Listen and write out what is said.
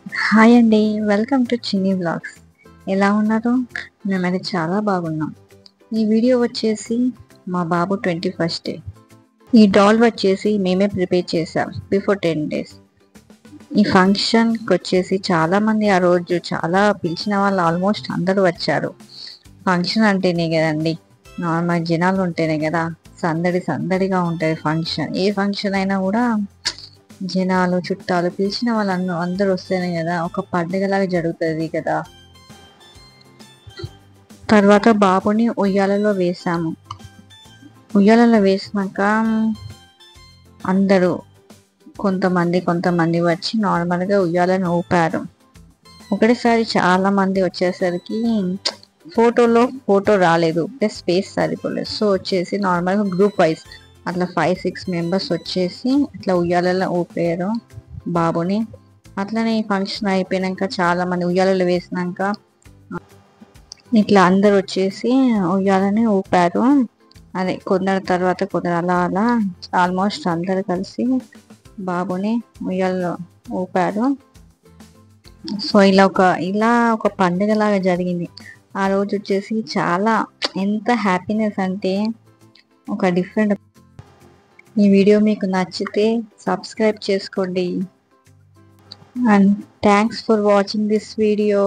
Hi అండి. Welcome to చిన్ని vlogs. ఎలా ఉన్నారు? మేమైతే చాలా బాగున్నాం. ఈ వీడియో వచ్చేసి మా బాబు 21st డే. ఈ డాల్ వచ్చేసి మేమే ప్రిపేర్ చేసాం బిఫోర్ 10 days. ఈ ఫంక్షన్కి వచ్చేసి చాలామంది ఆ రోజు చాలా పిలిచిన వాళ్ళు ఆల్మోస్ట్ అందరూ వచ్చారు. ఫంక్షన్ అంటేనే కదండి, నార్మల్ జనాలు ఉంటేనే కదా సందడిగా ఉంటుంది ఫంక్షన్. ఏ ఫంక్షన్ అయినా కూడా జనాలు చుట్టాలు పిలిచిన వాళ్ళు అందరూ వస్తేనే కదా ఒక పండుగలాగా జరుగుతుంది కదా. తర్వాత బాబుని ఉయ్యాలలో వేసాము. ఉయ్యాలలో వేసినాక అందరూ కొంతమంది వచ్చి నార్మల్గా ఉయ్యాలను ఊపారు. ఒకటేసారి చాలా మంది వచ్చేసరికి ఫోటో రాలేదు, ప్లస్ స్పేస్ సరిపోలేదు. సో వచ్చేసి నార్మల్గా గ్రూప్ వైజ్ అట్లా 5-6 మెంబర్స్ వచ్చేసి ఇట్లా ఉయ్యాలలో ఊపారు బాబుని. అట్లనే ఈ ఫంక్షన్ అయిపోయాక చాలా మంది ఉయ్యాలలో వేసినాక ఇట్లా అందరు వచ్చేసి ఉయ్యాలని ఊపారు. అదే కొందరు తర్వాత కొందరు అలా ఆల్మోస్ట్ అందరు కలిసి బాబుని ఉయ్యాలలో ఊపారు. సో ఇలా ఒక పండుగలాగా జరిగింది. ఆ రోజు వచ్చేసి చాలా ఎంత హ్యాపీనెస్ అంటే ఒక డిఫరెంట్. ఈ వీడియో మీకు నచ్చితే సబ్స్క్రైబ్ చేసుకోండి. And thanks for watching this video.